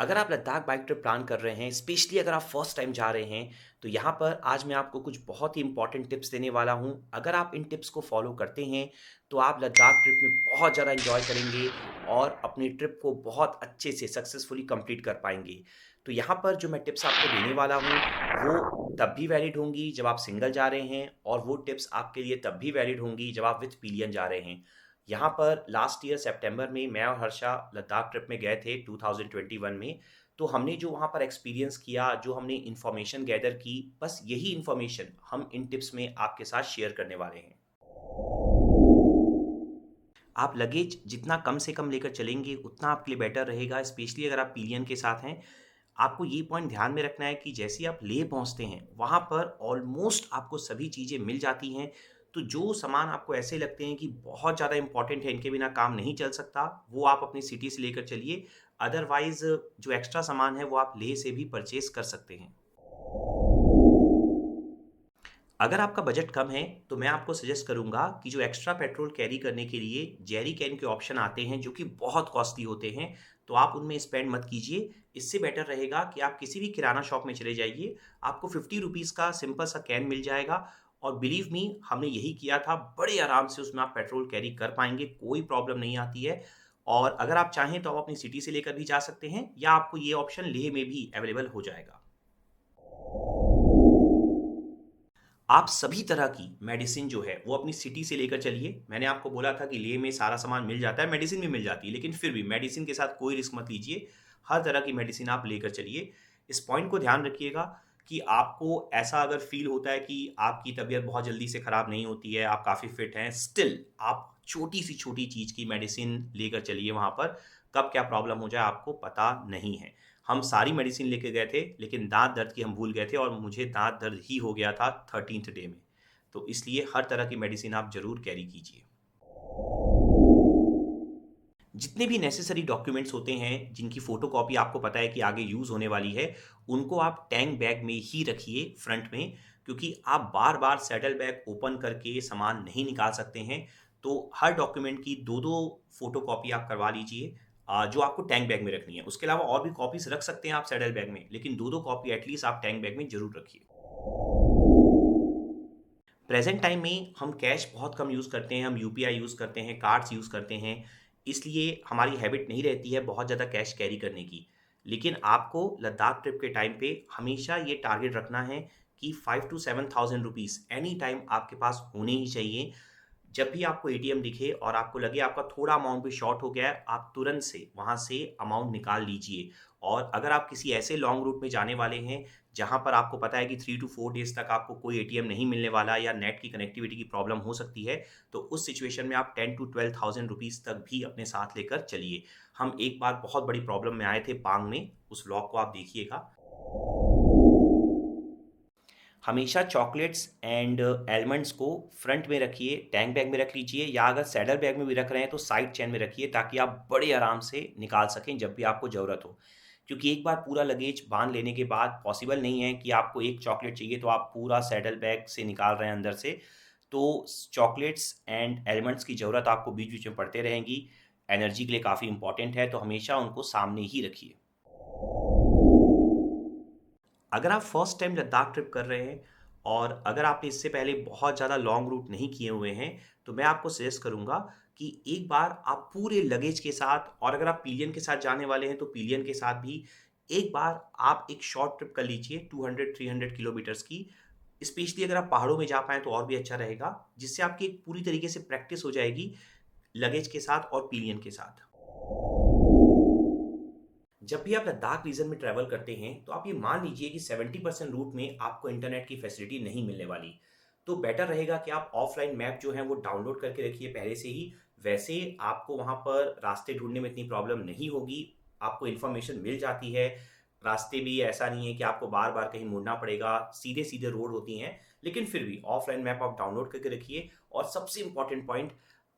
अगर आप Ladakh bike trip plan कर रहे हैं, स्पेशली अगर आप फर्स्ट टाइम जा रहे हैं, तो यहाँ पर आज मैं आपको कुछ बहुत ही इंपॉर्टेंट टिप्स देने वाला हूँ। अगर आप इन टिप्स को फॉलो करते हैं, तो आप लद्दाख ट्रिप में बहुत ज़्यादा एन्जॉय करेंगे और अपनी ट्रिप को बहुत अच्छे से सक्सेसफुली कंप्लीट कर पाएँगे। तो यहाँ पर जो मैं टिप्स आपको देने वाला हूँ, वो तब भी वैलिड होंगी जब आप सिंगल जा रहे हैं और वो टिप्स आपके लिए तब भी वैलिड होंगी जब आप विथ पिलियन जा रहे हैं। यहाँ पर लास्ट ईयर सितंबर में मैं और हर्षा लद्दाख ट्रिप में गए थे 2021 में। तो हमने जो वहाँ पर एक्सपीरियंस किया, जो हमने इन्फॉर्मेशन गैदर की, बस यही इन्फॉर्मेशन हम इन टिप्स में आपके साथ शेयर करने वाले हैं। आप लगेज जितना कम से कम लेकर चलेंगे, उतना आपके लिए बेटर रहेगा, स्पेशली अगर आप पिलियन के साथ हैं। आपको ये पॉइंट ध्यान में रखना है कि जैसे ही आप लेह पहुँचते हैं, वहाँ पर ऑलमोस्ट आपको सभी चीज़ें मिल जाती हैं। तो जो सामान आपको ऐसे लगते हैं कि बहुत ज़्यादा इम्पोर्टेंट है, इनके बिना काम नहीं चल सकता, वो आप अपनी सिटी से लेकर चलिए। अदरवाइज़ जो एक्स्ट्रा सामान है, वो आप लेह से भी परचेज़ कर सकते हैं। अगर आपका बजट कम है, तो मैं आपको सजेस्ट करूँगा कि जो एक्स्ट्रा पेट्रोल कैरी करने के लिए जेरी कैन के ऑप्शन आते हैं, जो कि बहुत कॉस्टली होते हैं, तो आप उनमें स्पेंड मत कीजिए। इससे बेटर रहेगा कि आप किसी भी किराना शॉप में चले जाइए, आपको ₹50 का सिंपल सा कैन मिल जाएगा और बिलीव मी हमने यही किया था, बड़े आराम से उसमें आप पेट्रोल कैरी कर पाएँगे, कोई प्रॉब्लम नहीं आती है। और अगर आप चाहें तो आप अपनी सिटी से लेकर भी जा सकते हैं या आपको ये ऑप्शन लेह में भी अवेलेबल हो जाएगा। आप सभी तरह की मेडिसिन जो है, वो अपनी सिटी से लेकर चलिए। मैंने आपको बोला था कि लेह में सारा सामान मिल जाता है, मेडिसिन भी मिल जाती है, लेकिन फिर भी मेडिसिन के साथ कोई रिस्क मत लीजिए। हर तरह की मेडिसिन आप लेकर चलिए। इस पॉइंट को ध्यान रखिएगा कि आपको ऐसा अगर फ़ील होता है कि आपकी तबीयत बहुत जल्दी से खराब नहीं होती है, आप काफ़ी फिट हैं, स्टिल आप छोटी से छोटी चीज़ की मेडिसिन लेकर चलिए वहाँ पर। कब क्या प्रॉब्लम हो जाए आपको पता नहीं है। हम सारी मेडिसिन लेके गए थे, लेकिन दाँत दर्द की हम भूल गए थे और मुझे दाँत दर्द ही हो गया था 13th डे में। तो इसलिए हर तरह की मेडिसिन आप ज़रूर कैरी कीजिए। जितने भी नेसेसरी डॉक्यूमेंट्स होते हैं, जिनकी फ़ोटोकॉपी आपको पता है कि आगे यूज़ होने वाली है, उनको आप टैंक बैग में ही रखिए फ्रंट में, क्योंकि आप बार-बार सैडल बैग ओपन करके सामान नहीं निकाल सकते हैं। तो हर डॉक्यूमेंट की 2-2 फ़ोटोकॉपी आप करवा लीजिए जो आपको टैंक बैग में रखनी है। उसके अलावा और भी कॉपीज़ रख सकते हैं आप सैडल बैग में, लेकिन 2-2 कॉपी एट लीस्ट आप टैंक बैग में ज़रूर रखिए। प्रेज़ेंट टाइम में हम कैश बहुत कम यूज़ करते हैं, हम यूपीआई यूज़ करते हैं, कार्ड्स यूज़ करते हैं, इसलिए हमारी हैबिट नहीं रहती है बहुत ज़्यादा कैश कैरी करने की। लेकिन आपको लद्दाख ट्रिप के टाइम पे हमेशा ये टारगेट रखना है कि 5 टू 7,000 रुपीज़ एनी टाइम आपके पास होने ही चाहिए। जब भी आपको एटीएम दिखे और आपको लगे आपका थोड़ा अमाउंट भी शॉर्ट हो गया है, आप तुरंत से वहाँ से अमाउंट निकाल लीजिए। और अगर आप किसी ऐसे लॉन्ग रूट में जाने वाले हैं, जहाँ पर आपको पता है कि 3 टू 4 डेज़ तक आपको कोई एटीएम नहीं मिलने वाला या नेट की कनेक्टिविटी की प्रॉब्लम हो सकती है, तो उस सिचुएशन में आप 10 टू 12,000 रुपीज़ तक भी अपने साथ लेकर चलिए। हम एक बार बहुत बड़ी प्रॉब्लम में आए थे पांग में, उस व्लॉग को आप देखिएगा। हमेशा चॉकलेट्स एंड आलमंड्स को फ्रंट में रखिए, टैंक बैग में रख लीजिए या अगर सैडल बैग में भी रख रहे हैं तो साइड चेन में रखिए ताकि आप बड़े आराम से निकाल सकें जब भी आपको ज़रूरत हो। क्योंकि एक बार पूरा लगेज बाँध लेने के बाद पॉसिबल नहीं है कि आपको एक चॉकलेट चाहिए तो आप पूरा सैडल बैग से निकाल रहे हैं अंदर से। तो चॉकलेट्स एंड आलमंड्स की ज़रूरत आपको बीच-बीच में पड़ते रहेंगी। एनर्जी के लिए काफ़ी इम्पोर्टेंट है तो हमेशा उनको सामने ही रखिए। अगर आप फर्स्ट टाइम लद्दाख ट्रिप कर रहे हैं और अगर आपने इससे पहले बहुत ज़्यादा लॉन्ग रूट नहीं किए हुए हैं, तो मैं आपको सजेस्ट करूँगा कि एक बार आप पूरे लगेज के साथ और अगर आप पिलियन के साथ जाने वाले हैं, तो पिलियन के साथ भी एक बार आप एक शॉर्ट ट्रिप कर लीजिए 200-300 किलोमीटर्स की। स्पेशली अगर आप पहाड़ों में जा पाएँ तो और भी अच्छा रहेगा, जिससे आपकी एक पूरी तरीके से प्रैक्टिस हो जाएगी लगेज के साथ और पिलियन के साथ। जब भी आप लद्दाख रीजन में ट्रैवल करते हैं, तो आप ये मान लीजिए कि 70% रूट में आपको इंटरनेट की फैसिलिटी नहीं मिलने वाली। तो बेटर रहेगा कि आप ऑफलाइन मैप जो है वो डाउनलोड करके रखिए पहले से ही। वैसे आपको वहाँ पर रास्ते ढूँढने में इतनी प्रॉब्लम नहीं होगी, आपको इन्फॉर्मेशन मिल जाती है। रास्ते भी ऐसा नहीं है कि आपको बार-बार कहीं मुड़ना पड़ेगा, सीधे-सीधे रोड होती हैं। लेकिन फिर भी ऑफलाइन मैप आप डाउनलोड करके रखिए और सबसे इम्पोर्टेंट पॉइंट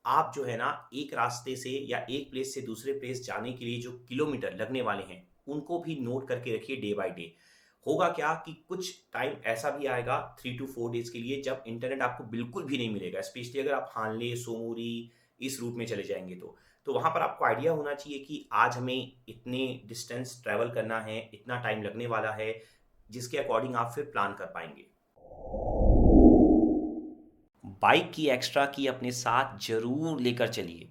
आप जो है ना एक रास्ते से या एक प्लेस से दूसरे प्लेस जाने के लिए जो किलोमीटर लगने वाले हैं, उनको भी नोट करके रखिए डे बाय डे। होगा क्या कि कुछ टाइम ऐसा भी आएगा 3 टू 4 डेज़ के लिए जब इंटरनेट आपको बिल्कुल भी नहीं मिलेगा, स्पेशली अगर आप हानले, सोमोरी इस रूट में चले जाएँगे तो। तो वहाँ पर आपको आइडिया होना चाहिए कि आज हमें इतने डिस्टेंस ट्रैवल करना है, इतना टाइम लगने वाला है, जिसके अकॉर्डिंग आप फिर प्लान कर पाएंगे। बाइक की एक्स्ट्रा की अपने साथ ज़रूर लेकर चलिए।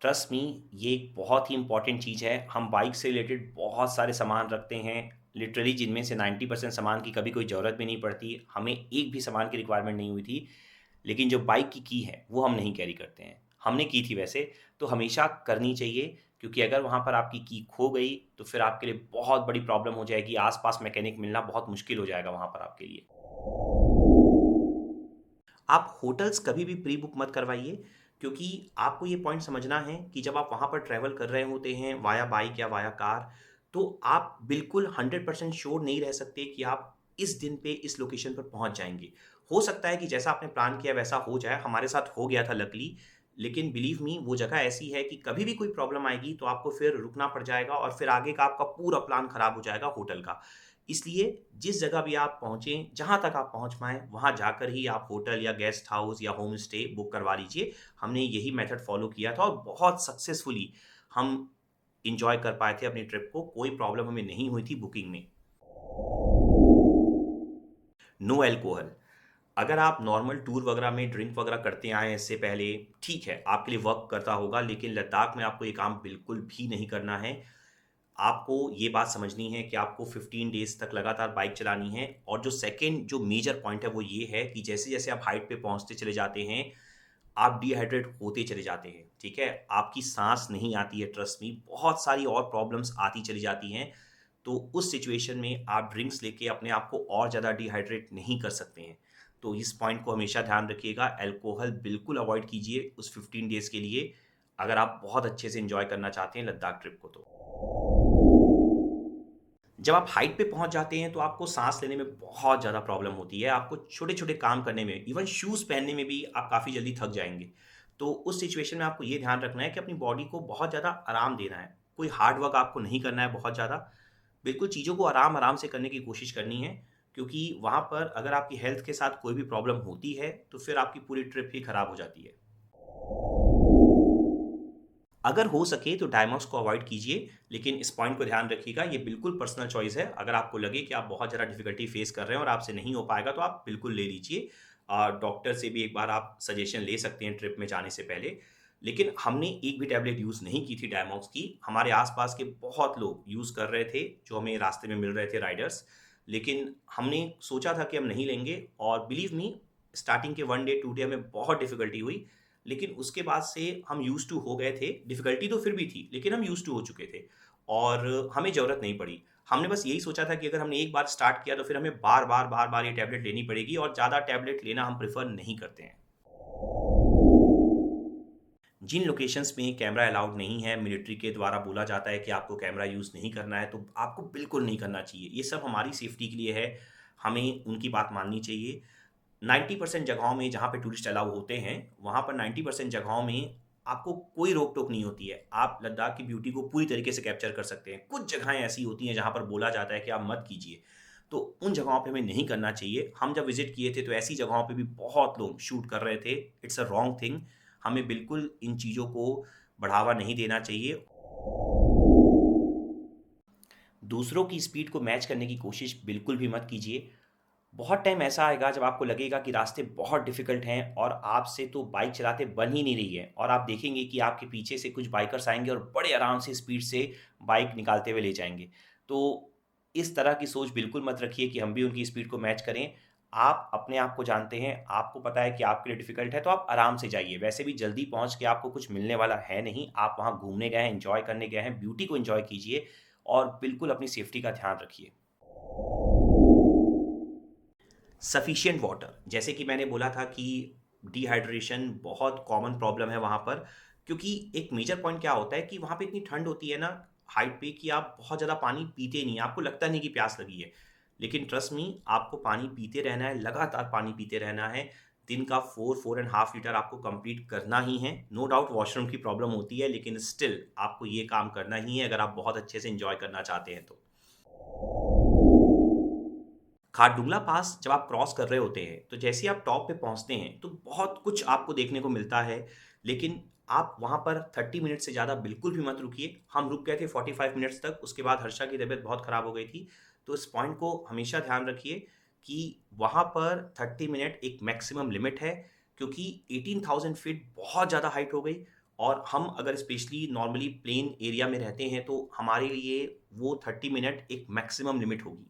ट्रस्ट मी, ये एक बहुत ही इंपॉर्टेंट चीज़ है। हम बाइक से रिलेटेड बहुत सारे सामान रखते हैं, लिटरली जिनमें से 90% सामान की कभी कोई ज़रूरत भी नहीं पड़ती, हमें एक भी सामान की रिक्वायरमेंट नहीं हुई थी। लेकिन जो बाइक की है वो हम नहीं कैरी करते हैं। हमने की थी वैसे, तो हमेशा करनी चाहिए, क्योंकि अगर वहाँ पर आपकी की खो गई तो फिर आपके लिए बहुत बड़ी प्रॉब्लम हो जाएगी। आस-पास मैकेनिक मिलना बहुत मुश्किल हो जाएगा वहाँ पर आपके लिए। आप होटल्स कभी भी प्री बुक मत करवाइए, क्योंकि आपको ये पॉइंट समझना है कि जब आप वहाँ पर ट्रैवल कर रहे होते हैं वाया बाइक या वाया कार, तो आप बिल्कुल 100% श्योर नहीं रह सकते कि आप इस दिन पे इस लोकेशन पर पहुँच जाएँगे। हो सकता है कि जैसा आपने प्लान किया वैसा हो जाए, हमारे साथ हो गया था लकीली, लेकिन बिलीव मी वो जगह ऐसी है कि कभी भी कोई प्रॉब्लम आएगी तो आपको फिर रुकना पड़ जाएगा और फिर आगे का आपका पूरा प्लान खराब हो जाएगा होटल का। इसलिए जिस जगह भी आप पहुँचे, जहाँ तक आप पहुँच पाएँ, वहाँ जाकर ही आप होटल या गेस्ट हाउस या होम स्टे बुक करवा लीजिए। हमने यही मेथड फ़ॉलो किया था और बहुत सक्सेसफुली हम एन्जॉय कर पाए थे अपनी ट्रिप को, कोई प्रॉब्लम हमें नहीं हुई थी बुकिंग में। No alcohol. अगर आप नॉर्मल टूर वगैरह में ड्रिंक वगैरह करते आए हैं इससे पहले, ठीक है, आपके लिए वर्क करता होगा, लेकिन लद्दाख में आपको ये काम बिल्कुल भी नहीं करना है। आपको ये बात समझनी है कि आपको 15 डेज़ तक लगातार बाइक चलानी है, और जो सेकंड जो मेजर पॉइंट है वो ये है कि जैसे-जैसे आप हाइट पे पहुँचते चले जाते हैं, आप डिहाइड्रेट होते चले जाते हैं, ठीक है? आपकी साँस नहीं आती है, ट्रस्ट मी, बहुत सारी और प्रॉब्लम्स आती चली जाती हैं। तो उस सिचुएशन में आप ड्रिंक्स लेके अपने आप को और ज़्यादा डिहाइड्रेट नहीं कर सकते हैं। तो इस पॉइंट को हमेशा ध्यान रखिएगा, अल्कोहल बिल्कुल अवॉइड कीजिए उस 15 डेज़ के लिए, अगर आप बहुत अच्छे से एन्जॉय करना चाहते हैं लद्दाख ट्रिप को तो। जब आप हाइट पे पहुँच जाते हैं तो आपको साँस लेने में बहुत ज़्यादा प्रॉब्लम होती है। आपको छोटे-छोटे काम करने में, इवन शूज़ पहनने में भी आप काफ़ी जल्दी थक जाएँगे। तो उस सिचुएशन में आपको ये ध्यान रखना है कि अपनी बॉडी को बहुत ज़्यादा आराम देना है। कोई हार्ड वर्क आपको नहीं करना है बहुत ज़्यादा। बिल्कुल चीज़ों को आराम-आराम से करने की कोशिश करनी है, क्योंकि वहाँ पर अगर आपकी हेल्थ के साथ कोई भी प्रॉब्लम होती है, तो फिर आपकी पूरी ट्रिप ही खराब हो जाती है। अगर हो सके तो डायमॉक्स को अवॉइड कीजिए, लेकिन इस पॉइंट को ध्यान रखिएगा, ये बिल्कुल पर्सनल चॉइस है। अगर आपको लगे कि आप बहुत ज़्यादा डिफ़िकल्टी फेस कर रहे हैं और आपसे नहीं हो पाएगा, तो आप बिल्कुल ले लीजिए। डॉक्टर से भी एक बार आप सजेशन ले सकते हैं ट्रिप में जाने से पहले। लेकिन हमने एक भी टैबलेट यूज़ नहीं की थी डायमॉक्स की। हमारे आस-पास के बहुत लोग यूज़ कर रहे थे, जो हमें रास्ते में मिल रहे थे राइडर्स। लेकिन हमने सोचा था कि हम नहीं लेंगे, और बिलीव मी, स्टार्टिंग के 1 डे 2 डे हमें बहुत डिफ़िकल्टी हुई। लेकिन उसके बाद से हम यूज़्ड टू हो गए थे। डिफ़िकल्टी तो फिर भी थी, लेकिन हम यूज़्ड टू हो चुके थे और हमें ज़रूरत नहीं पड़ी। हमने बस यही सोचा था कि अगर हमने एक बार स्टार्ट किया तो फिर हमें बार-बार, बार-बार ये टैबलेट लेनी पड़ेगी, और ज़्यादा टैबलेट लेना हम प्रेफ़र नहीं करते हैं। जिन लोकेशंस में कैमरा अलाउड नहीं है, मिलिट्री के द्वारा बोला जाता है कि आपको कैमरा यूज़ नहीं करना है, तो आपको बिल्कुल नहीं करना चाहिए। ये सब हमारी सेफ्टी के लिए है, हमें उनकी बात माननी चाहिए। 90% जगहों में जहाँ पे टूरिस्ट अलाउ होते हैं, वहाँ पर 90% जगहों में आपको कोई रोक-टोक नहीं होती है। आप लद्दाख की ब्यूटी को पूरी तरीके से कैप्चर कर सकते हैं। कुछ जगहें ऐसी होती हैं जहाँ पर बोला जाता है कि आप मत कीजिए, तो उन जगहों पे हमें नहीं करना चाहिए। हम जब विज़िट किए थे तो ऐसी जगहों पे भी बहुत लोग शूट कर रहे थे। It's a wrong thing. हमें बिल्कुल इन चीज़ों को बढ़ावा नहीं देना चाहिए। दूसरों की स्पीड को मैच करने की कोशिश बिल्कुल भी मत कीजिए। बहुत टाइम ऐसा आएगा जब आपको लगेगा कि रास्ते बहुत डिफ़िकल्ट हैं और आपसे तो बाइक चलाते बन ही नहीं रही है, और आप देखेंगे कि आपके पीछे से कुछ बाइकर्स आएँगे और बड़े आराम से स्पीड से बाइक निकालते हुए ले जाएँगे। तो इस तरह की सोच बिल्कुल मत रखिए कि हम भी उनकी स्पीड को मैच करें। आप अपने आप को जानते हैं, आपको पता है कि आपके लिए डिफ़िकल्ट है, तो आप आराम से जाइए। वैसे भी जल्दी पहुँच के आपको कुछ मिलने वाला है नहीं। आप वहाँ घूमने गए हैं, एन्जॉय करने गए हैं, ब्यूटी को एन्जॉय कीजिए और बिल्कुल अपनी सेफ्टी का ध्यान रखिए। सफिशिएंट वाटर, जैसे कि मैंने बोला था कि डिहाइड्रेशन बहुत कॉमन प्रॉब्लम है वहाँ पर, क्योंकि एक मेजर पॉइंट क्या होता है कि वहाँ पे इतनी ठंड होती है ना हाइट पे, कि आप बहुत ज़्यादा पानी पीते नहीं हैं, आपको लगता नहीं कि प्यास लगी है। लेकिन ट्रस्ट मी, आपको पानी पीते रहना है, लगातार पानी पीते रहना है। दिन का 4 एंड हाफ लीटर आपको कंप्लीट करना ही है। नो डाउट वॉशरूम की प्रॉब्लम होती है, लेकिन स्टिल आपको ये काम करना ही है अगर आप बहुत अच्छे से एन्जॉय करना चाहते हैं तो। खारडुंगला पास जब आप क्रॉस कर रहे होते हैं, तो जैसे ही आप टॉप पे पहुँचते हैं, तो बहुत कुछ आपको देखने को मिलता है। लेकिन आप वहाँ पर 30 मिनट से ज़्यादा बिल्कुल भी मत रुकिए। हम रुक गए थे 45 मिनट्स तक, उसके बाद हर्षा की तबीयत बहुत ख़राब हो गई थी। तो इस पॉइंट को हमेशा ध्यान रखिए कि वहाँ पर 30 मिनट एक मैक्सिमम लिमिट है, क्योंकि 18,000 फीट बहुत ज़्यादा हाइट हो गई और हम अगर स्पेशली नॉर्मली प्लेन एरिया में रहते हैं तो हमारे लिए वो 30 मिनट एक मैक्सिमम लिमिट होगी।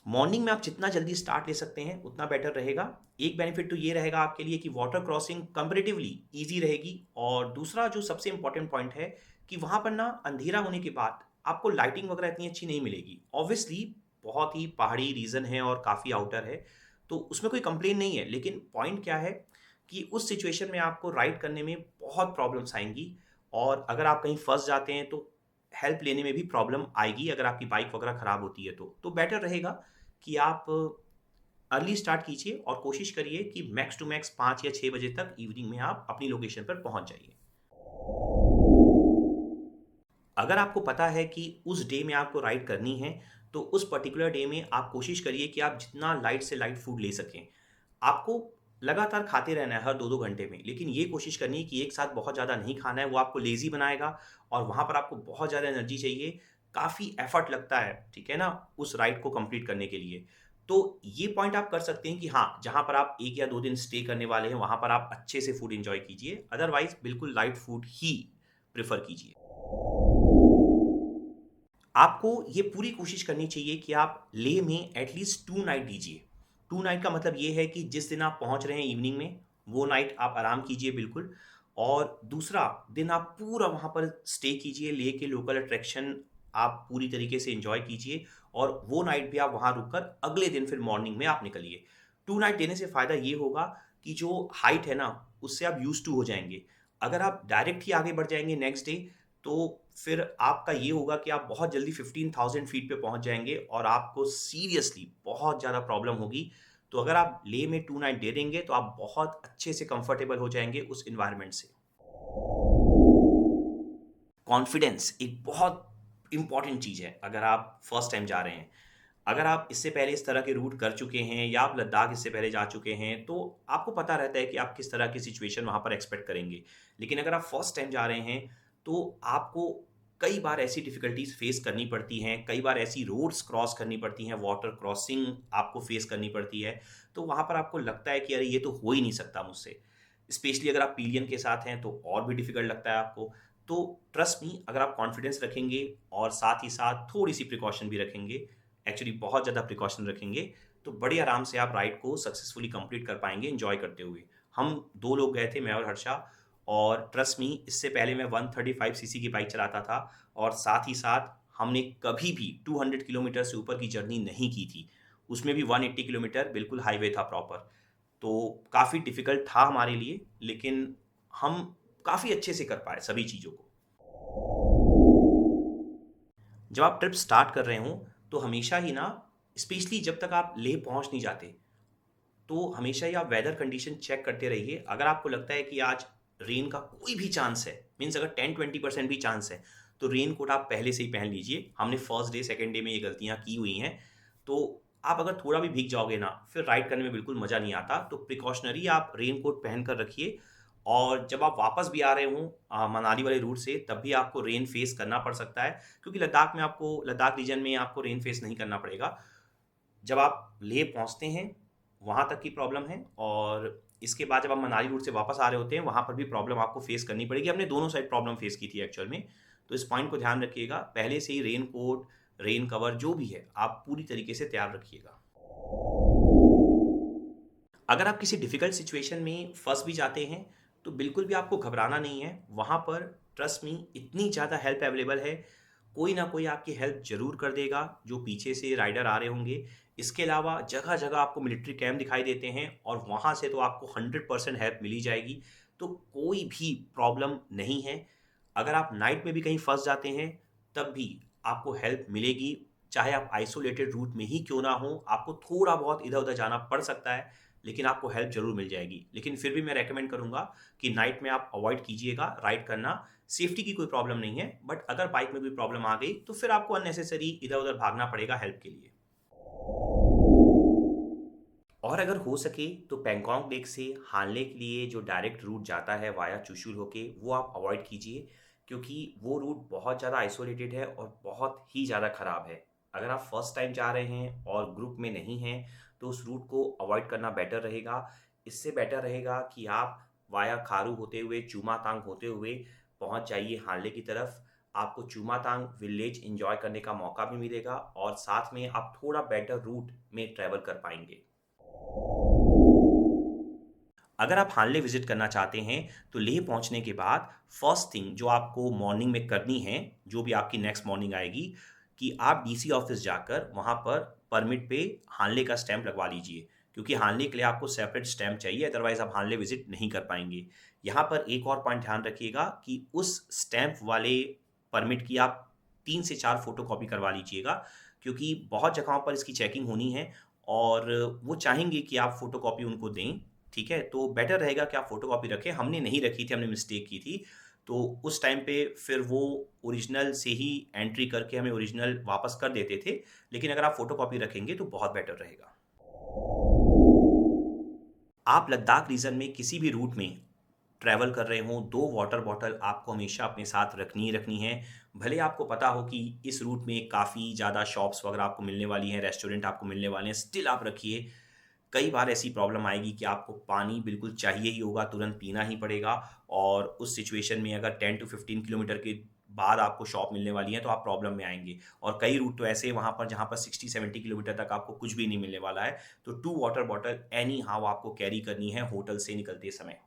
मॉर्निंग में आप जितना जल्दी स्टार्ट ले सकते हैं उतना बेटर रहेगा। एक बेनिफिट तो ये रहेगा आपके लिए कि वाटर क्रॉसिंग कंपैरेटिवली ईज़ी रहेगी, और दूसरा जो सबसे इम्पोर्टेंट पॉइंट है कि वहाँ पर ना अंधेरा होने के बाद आपको लाइटिंग वगैरह इतनी अच्छी नहीं मिलेगी। ऑब्वियसली बहुत ही पहाड़ी रीजन है और काफ़ी आउटर है, तो उसमें कोई कंप्लेन नहीं है, लेकिन पॉइंट क्या है कि उस सिचुएशन में आपको राइड करने में बहुत प्रॉब्लम्स आएँगी, और अगर आप कहीं फँस जाते हैं तो हेल्प लेने में भी प्रॉब्लम आएगी अगर आपकी बाइक वगैरह खराब होती है तो। तो बेटर रहेगा कि आप अर्ली स्टार्ट कीजिए और कोशिश करिए कि मैक्स टू मैक्स 5 या 6 बजे तक इवनिंग में आप अपनी लोकेशन पर पहुंच जाइए। अगर आपको पता है कि उस डे में आपको राइड करनी है, तो उस पर्टिकुलर डे में आप कोशिश करिए कि आप जितना लाइट से लाइट फूड ले सकें। आपको लगातार खाते रहना है हर 2-2 घंटे में, लेकिन ये कोशिश करनी है कि एक साथ बहुत ज़्यादा नहीं खाना है, वो आपको लेज़ी बनाएगा और वहाँ पर आपको बहुत ज़्यादा एनर्जी चाहिए, काफ़ी एफर्ट लगता है, ठीक है ना? उस राइड को कंप्लीट करने के लिए। तो ये पॉइंट आप कर सकते हैं कि हाँ, जहाँ पर आप 1 या 2 दिन स्टे करने वाले हैं, वहाँ पर आप अच्छे से फूड एन्जॉय कीजिए, अदरवाइज़ बिल्कुल लाइट फूड ही प्रेफ़र कीजिए। आपको ये पूरी कोशिश करनी चाहिए कि आप लेह में एटलीस्ट 2 नाइट दीजिए। 2 नाइट का मतलब ये है कि जिस दिन आप पहुँच रहे हैं इवनिंग में, वो नाइट आप आराम कीजिए बिल्कुल, और दूसरा दिन आप पूरा वहाँ पर स्टे कीजिए, लेह के लोकल अट्रैक्शन आप पूरी तरीके से एन्जॉय कीजिए, और वो नाइट भी आप वहाँ रुककर अगले दिन फिर मॉर्निंग में आप निकलिए। 2 नाइट देने से फ़ायदा ये होगा कि जो हाइट है ना, उससे आप यूज़्ड टू हो जाएँगे। अगर आप डायरेक्ट ही आगे बढ़ जाएँगे नेक्स्ट डे, तो फिर आपका ये होगा कि आप बहुत जल्दी 15,000 फीट पे पहुँच जाएँगे और आपको सीरियसली बहुत ज़्यादा प्रॉब्लम होगी। तो अगर आप लेह में 2 नाइट दे देंगे, तो आप बहुत अच्छे से कंफर्टेबल हो जाएँगे उस एनवायरनमेंट से। कॉन्फिडेंस एक बहुत इम्पोर्टेंट चीज़ है अगर आप फर्स्ट टाइम जा रहे हैं। अगर आप इससे पहले इस तरह के रूट कर चुके हैं या आप लद्दाख इससे पहले जा चुके हैं, तो आपको पता रहता है कि आप किस तरह की सिचुएशन वहाँ पर एक्सपेक्ट करेंगे। लेकिन अगर आप फर्स्ट टाइम जा रहे हैं, तो आपको कई बार ऐसी डिफ़िकल्टीज़ फेस करनी पड़ती हैं, कई बार ऐसी रोड्स क्रॉस करनी पड़ती हैं, वाटर क्रॉसिंग आपको फेस करनी पड़ती है। तो वहाँ पर आपको लगता है कि अरे ये तो हो ही नहीं सकता मुझसे। स्पेशली अगर आप पिलियन के साथ हैं तो और भी डिफ़िकल्ट लगता है आपको। तो ट्रस्ट मी, अगर आप कॉन्फिडेंस रखेंगे और साथ ही साथ थोड़ी-सी प्रिकॉशन भी रखेंगे, एक्चुअली बहुत ज़्यादा प्रिकॉशन रखेंगे, तो बड़े आराम से आप राइड को सक्सेसफुली कंप्लीट कर पाएँगे एन्जॉय करते हुए। हम 2 लोग गए थे, मैं और हर्षा, और ट्रस्ट मी, इससे पहले मैं 135 सीसी की बाइक चलाता था और साथ ही साथ हमने कभी भी 200 किलोमीटर से ऊपर की जर्नी नहीं की थी। उसमें भी 180 किलोमीटर बिल्कुल हाईवे था प्रॉपर। तो काफ़ी डिफ़िकल्ट था हमारे लिए, लेकिन हम काफ़ी अच्छे से कर पाए सभी चीज़ों को। जब आप ट्रिप स्टार्ट कर रहे हों, तो हमेशा ही ना, स्पेशली जब तक आप लेह पहुँच नहीं जाते, तो हमेशा ही आप वेदर कंडीशन चेक करते रहिए। अगर आपको लगता है कि आज रेन का कोई भी चांस है, मीन्स अगर 10-20% भी चांस है, तो रेन कोट आप पहले से ही पहन लीजिए। हमने फर्स्ट डे, सेकंड डे में ये गलतियाँ की हुई हैं। तो आप अगर थोड़ा भी भीग जाओगे ना, फिर राइड करने में बिल्कुल मज़ा नहीं आता। तो प्रिकॉशनरी आप रेन कोट पहन कर रखिए, और जब आप वापस भी आ रहे हों मनाली वाले रूट से, तब भी आपको रेन फेस करना पड़ सकता है, क्योंकि लद्दाख रीजन में आपको रेन फेस नहीं करना पड़ेगा। जब आप लेह पहुँचते हैं, वहाँ तक की प्रॉब्लम है, और इसके बाद जब आप मनाली रूट से वापस आ रहे होते हैं, वहाँ पर भी प्रॉब्लम आपको फेस करनी पड़ेगी। हमने दोनों साइड प्रॉब्लम फेस की थी एक्चुअल में। तो इस पॉइंट को ध्यान रखिएगा, पहले से ही रेन कोट, रेन कवर जो भी है, आप पूरी तरीके से तैयार रखिएगा। अगर आप किसी डिफ़िकल्ट सिचुएशन में फँस भी जाते हैं, तो बिल्कुल भी आपको घबराना नहीं है। वहाँ पर ट्रस्ट मी, इतनी ज़्यादा हेल्प अवेलेबल है, कोई ना कोई आपकी हेल्प ज़रूर कर देगा, जो पीछे से राइडर आ रहे होंगे। इसके अलावा जगह-जगह आपको मिलिट्री कैंप दिखाई देते हैं, और वहाँ से तो आपको 100% हेल्प मिल ही जाएगी। तो कोई भी प्रॉब्लम नहीं है। अगर आप नाइट में भी कहीं फँस जाते हैं, तब भी आपको हेल्प मिलेगी। चाहे आप आइसोलेटेड रूट में ही क्यों ना हो, आपको थोड़ा बहुत इधर-उधर जाना पड़ सकता है, लेकिन आपको हेल्प ज़रूर मिल जाएगी। लेकिन फिर भी मैं रिकमेंड करूँगा कि नाइट में आप अवॉइड कीजिएगा राइड करना। सेफ्टी की कोई प्रॉब्लम नहीं है, बट अगर बाइक में कोई प्रॉब्लम आ गई, तो फिर आपको अननेसेसरी इधर-उधर भागना पड़ेगा हेल्प के लिए। और अगर हो सके तो पैंगोंग लेक से हानले के लिए जो डायरेक्ट रूट जाता है वाया चुशुल होके, वो आप अवॉइड कीजिए, क्योंकि वो रूट बहुत ज़्यादा आइसोलेटेड है और बहुत ही ज़्यादा ख़राब है। अगर आप फर्स्ट टाइम जा रहे हैं और ग्रुप में नहीं हैं, तो उस रूट को अवॉइड करना बेटर रहेगा। इससे बेटर रहेगा कि आप वाया खारू होते हुए, चूमातांग होते हुए पहुंच जाइए हानले की तरफ। आपको चूमातांग विलेज एंजॉय करने का मौका भी मिलेगा और साथ में आप थोड़ा बेटर रूट में ट्रैवल कर पाएंगे। अगर आप हानले विजिट करना चाहते हैं, तो लेह पहुंचने के बाद फर्स्ट थिंग जो आपको मॉर्निंग में करनी है, जो भी आपकी नेक्स्ट मॉर्निंग आएगी, कि आप डीसी ऑफिस जाकर वहां पर परमिट पे हानले का स्टैंप लगवा लीजिए, क्योंकि हानले के लिए आपको सेपरेट स्टैंप चाहिए, अदरवाइज आप हानले विजिट नहीं कर पाएंगे। यहाँ पर एक और पॉइंट ध्यान रखिएगा कि उस स्टैंप वाले परमिट की आप 3 से 4 फोटो कॉपी करवा लीजिएगा, क्योंकि बहुत जगहों पर इसकी चेकिंग होनी है और वो चाहेंगे कि आप फोटो कॉपी उनको दें। ठीक है? तो बेटर रहेगा कि आप फ़ोटोकॉपी रखें। हमने नहीं रखी थी, हमने मिस्टेक की थी। तो उस टाइम पे फिर वो ओरिजिनल से ही एंट्री करके हमें ओरिजिनल वापस कर देते थे। लेकिन अगर आप फ़ोटोकॉपी रखेंगे तो बहुत बेटर रहेगा। आप लद्दाख रीजन में किसी भी रूट में ट्रैवल कर रहे हों, 2 वाटर बॉटल आपको हमेशा अपने साथ रखनी ही रखनी है। भले आपको पता हो कि इस रूट में काफ़ी ज़्यादा शॉप्स वगैरह आपको मिलने वाली हैं, रेस्टोरेंट आपको मिलने वाले हैं, स्टिल आप रखिए। कई बार ऐसी प्रॉब्लम आएगी कि आपको पानी बिल्कुल चाहिए ही होगा, तुरंत पीना ही पड़ेगा, और उस सिचुएशन में अगर 10 टू 15 किलोमीटर के बाद आपको शॉप मिलने वाली है, तो आप प्रॉब्लम में आएँगे। और कई रूट तो ऐसे हैं वहाँ पर जहाँ पर 60-70 किलोमीटर तक आपको कुछ भी नहीं मिलने वाला है। तो 2 वाटर बॉटल एनी हाउ आपको कैरी करनी है होटल से निकलते समय।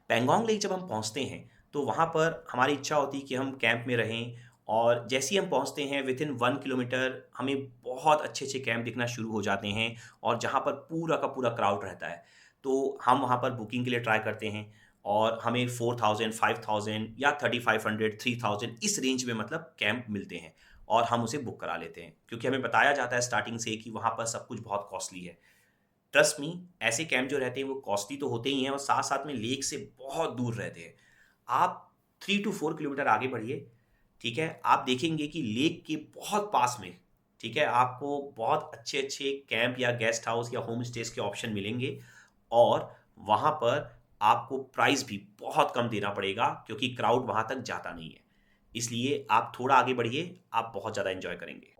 पैंगोंग लेक जब हम पहुँचते हैं, तो वहाँ पर हमारी इच्छा होती है कि हम कैंप में रहें, और जैसे ही हम पहुँचते हैं विथिन 1 किलोमीटर हमें बहुत अच्छे-अच्छे कैंप दिखना शुरू हो जाते हैं, और जहाँ पर पूरा का पूरा क्राउड रहता है। तो हम वहाँ पर बुकिंग के लिए ट्राई करते हैं और हमें 4000, 5000 या 3500, 3000 इस रेंज में मतलब कैंप मिलते हैं, और हम उसे बुक करा लेते हैं, क्योंकि हमें बताया जाता है स्टार्टिंग से कि वहाँ पर सब कुछ बहुत कॉस्टली है। ट्रस्ट मी, ऐसे कैंप जो रहते हैं वो कॉस्टली तो होते ही हैं, और साथ-साथ में लेक से बहुत दूर रहते हैं। आप 3 टू 4 किलोमीटर आगे बढ़िए, ठीक है? आप देखेंगे कि लेक के बहुत पास में, ठीक है, आपको बहुत अच्छे-अच्छे कैंप या गेस्ट हाउस या होम स्टेज़ के ऑप्शन मिलेंगे, और वहाँ पर आपको प्राइस भी बहुत कम देना पड़ेगा, क्योंकि क्राउड वहाँ तक जाता नहीं है। इसलिए आप थोड़ा आगे बढ़िए, आप बहुत ज़्यादा एन्जॉय करेंगे।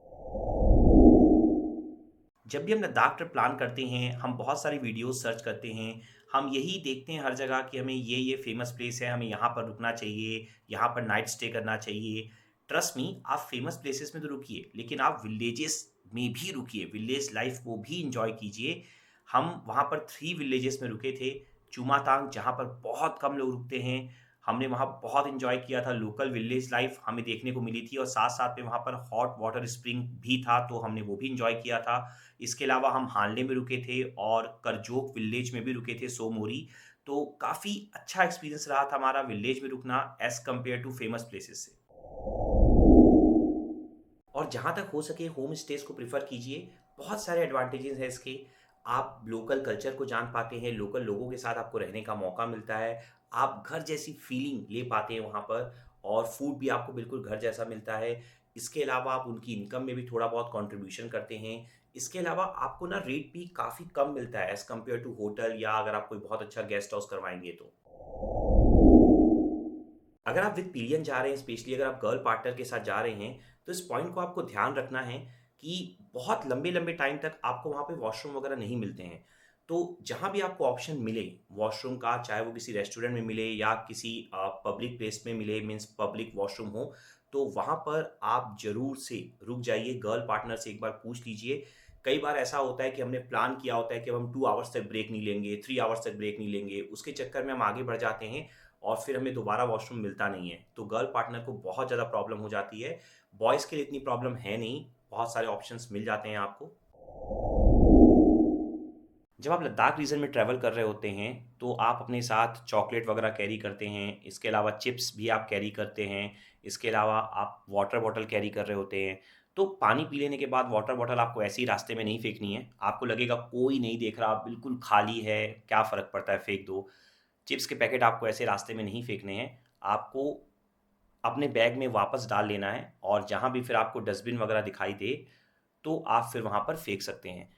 जब भी हम लद्दाख ट्रिप प्लान करते हैं, हम बहुत सारी वीडियोस सर्च करते हैं। हम यही देखते हैं हर जगह कि हमें ये फ़ेमस प्लेस है, हमें यहाँ पर रुकना चाहिए, यहाँ पर नाइट स्टे करना चाहिए। ट्रस्ट मी, आप फ़ेमस प्लेसेस में तो रुकिए, लेकिन आप विलेजेस में भी रुकिए, विलेज लाइफ़ को भी एन्जॉय कीजिए। हम वहाँ पर 3 विलेजेस में रुके थे। चूमातांग, जहाँ पर बहुत कम लोग रुकते हैं, हमने वहाँ बहुत एन्जॉय किया था। लोकल विलेज लाइफ़ हमें देखने को मिली थी, और साथ-साथ में वहाँ पर हॉट वाटर स्प्रिंग भी था, तो हमने वो भी एन्जॉय किया था। इसके अलावा हम हानले में रुके थे और करजोक विलेज में भी रुके थे, सोमोरी। तो काफ़ी अच्छा एक्सपीरियंस रहा था हमारा विलेज में रुकना as compare to famous places से। और जहाँ तक हो सके होम स्टेज़ को प्रेफ़र कीजिए, बहुत सारे एडवांटेजेज़ हैं इसके। आप लोकल कल्चर को जान पाते हैं, लोकल लोगों के साथ आपको रहने का मौका मिलता है, आप घर जैसी फीलिंग ले पाते हैं वहाँ पर, और फूड भी आपको बिल्कुल घर जैसा मिलता है। इसके अलावा आप उनकी इनकम में भी थोड़ा बहुत कंट्रीब्यूशन करते हैं। इसके अलावा आपको ना रेट भी काफ़ी कम मिलता है एज़ कम्पेयर टू होटल, या अगर आप कोई बहुत अच्छा गेस्ट हाउस करवाएँगे तो। अगर आप विद पिलियन जा रहे हैं, स्पेशली अगर आप गर्ल पार्टनर के साथ जा रहे हैं, तो इस पॉइंट को आपको ध्यान रखना है कि बहुत लंबे-लंबे टाइम तक आपको वहाँ पे वॉशरूम वगैरह नहीं मिलते हैं। तो जहाँ भी आपको ऑप्शन मिले वॉशरूम का, चाहे वो किसी रेस्टोरेंट में मिले या किसी पब्लिक प्लेस में मिले, मीन्स पब्लिक वॉशरूम हो, तो वहाँ पर आप ज़रूर से रुक जाइए, गर्ल पार्टनर से एक बार पूछ लीजिए। कई बार ऐसा होता है कि हमने प्लान किया होता है कि अब हम 2 आवर्स तक ब्रेक नहीं लेंगे, 3 आवर्स तक ब्रेक नहीं लेंगे, उसके चक्कर में हम आगे बढ़ जाते हैं और फिर हमें दोबारा वॉशरूम मिलता नहीं है। तो गर्ल पार्टनर को बहुत ज़्यादा प्रॉब्लम हो जाती है। बॉयज़ के लिए इतनी प्रॉब्लम है नहीं, बहुत सारे ऑप्शंस मिल जाते हैं आपको। जब आप लद्दाख रीजन में ट्रैवल कर रहे होते हैं, तो आप अपने साथ चॉकलेट वगैरह कैरी करते हैं, इसके अलावा चिप्स भी आप कैरी करते हैं, इसके अलावा आप वाटर बॉटल कैरी कर रहे होते हैं। तो पानी पी लेने के बाद वाटर बॉटल आपको ऐसे ही रास्ते में नहीं फेंकनी है। आपको लगेगा कोई नहीं देख रहा, बिल्कुल खाली है, क्या फ़र्क पड़ता है, फेंक दो। चिप्स के पैकेट आपको ऐसे रास्ते में नहीं फेंकने हैं। आपको अपने बैग में वापस डाल लेना है, और जहाँ भी फिर आपको डस्टबिन वगैरह दिखाई दे, तो आप फिर वहाँ पर फेंक सकते हैं।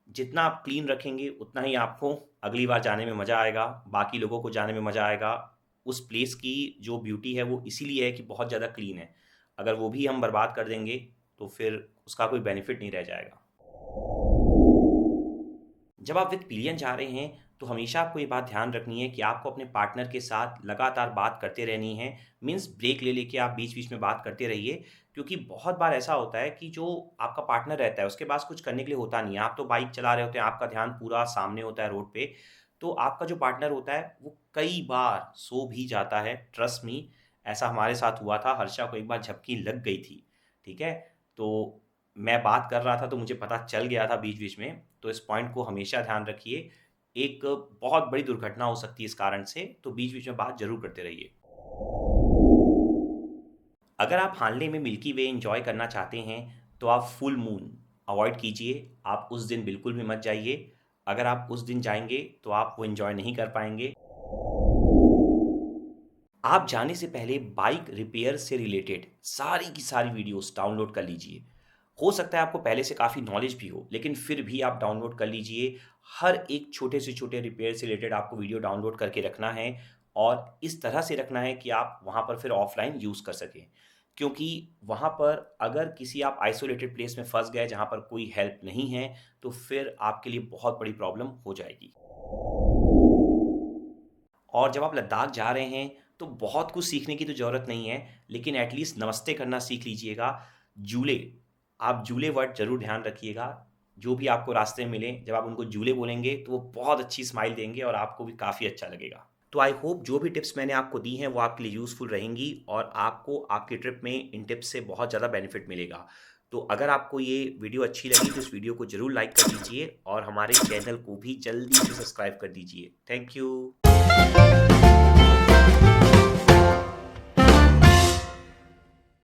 जितना आप क्लीन रखेंगे उतना ही आपको अगली बार जाने में मज़ा आएगा, बाकी लोगों को जाने में मज़ा आएगा। उस प्लेस की जो ब्यूटी है वो इसीलिए है कि बहुत ज़्यादा क्लीन है। अगर वो भी हम बर्बाद कर देंगे तो फिर उसका कोई बेनिफिट नहीं रह जाएगा। जब आप विद पिलियन जा रहे हैं तो हमेशा आपको ये बात ध्यान रखनी है कि आपको अपने पार्टनर के साथ लगातार बात करते रहनी है। मीन्स ब्रेक ले लेके आप बीच-बीच में बात करते रहिए, क्योंकि बहुत बार ऐसा होता है कि जो आपका पार्टनर रहता है उसके पास कुछ करने के लिए होता नहीं है। आप तो बाइक चला रहे होते हैं, आपका ध्यान पूरा सामने होता है रोड पे, तो आपका जो पार्टनर होता है वो कई बार सो भी जाता है। ट्रस्ट मी, ऐसा हमारे साथ हुआ था। हर्षा को एक बार झपकी लग गई थी, ठीक है? तो मैं बात कर रहा था तो मुझे पता चल गया था बीच-बीच में, तो इस पॉइंट को हमेशा ध्यान रखिए। एक बहुत बड़ी दुर्घटना हो सकती है इस कारण से, तो बीच-बीच में बात ज़रूर करते रहिए। अगर आप हानले में मिल्की वे एन्जॉय करना चाहते हैं, तो आप फुल मून अवॉइड कीजिए। आप उस दिन बिल्कुल भी मत जाइए। अगर आप उस दिन जाएँगे, तो आप वो एन्जॉय नहीं कर पाएँगे। आप जाने से पहले बाइक रिपेयर से रिलेटेड सारी की सारी वीडियोस डाउनलोड कर लीजिए। हो सकता है आपको पहले से काफ़ी नॉलेज भी हो, लेकिन फिर भी आप डाउनलोड कर लीजिए। हर एक छोटे से छोटे रिपेयर से रिलेटेड आपको वीडियो डाउनलोड करके रखना है, और इस तरह से रखना है कि आप वहाँ पर फिर ऑफलाइन यूज़ कर सकें। क्योंकि वहाँ पर अगर किसी आप आइसोलेटेड प्लेस में फँस गए जहाँ पर कोई हेल्प नहीं है, तो फिर आपके लिए बहुत बड़ी प्रॉब्लम हो जाएगी। और जब आप लद्दाख जा रहे हैं, तो बहुत कुछ सीखने की तो ज़रूरत नहीं है, लेकिन एट लीस्ट नमस्ते करना सीख लीजिएगा। जूले, आप जूले वर्ड ज़रूर ध्यान रखिएगा। जो भी आपको रास्ते में मिले, जब आप उनको जूले बोलेंगे, तो वो बहुत अच्छी स्माइल देंगे और आपको भी काफ़ी अच्छा लगेगा। तो आई होप जो भी टिप्स मैंने आपको दी हैं, वो आपके लिए यूज़फुल रहेंगी और आपको आपकी ट्रिप में इन टिप्स से बहुत ज़्यादा बेनिफिट मिलेगा। तो अगर आपको ये वीडियो अच्छी लगी, तो इस वीडियो को ज़रूर लाइक कर दीजिए और हमारे चैनल को भी जल्दी से सब्सक्राइब कर दीजिए। Thank you.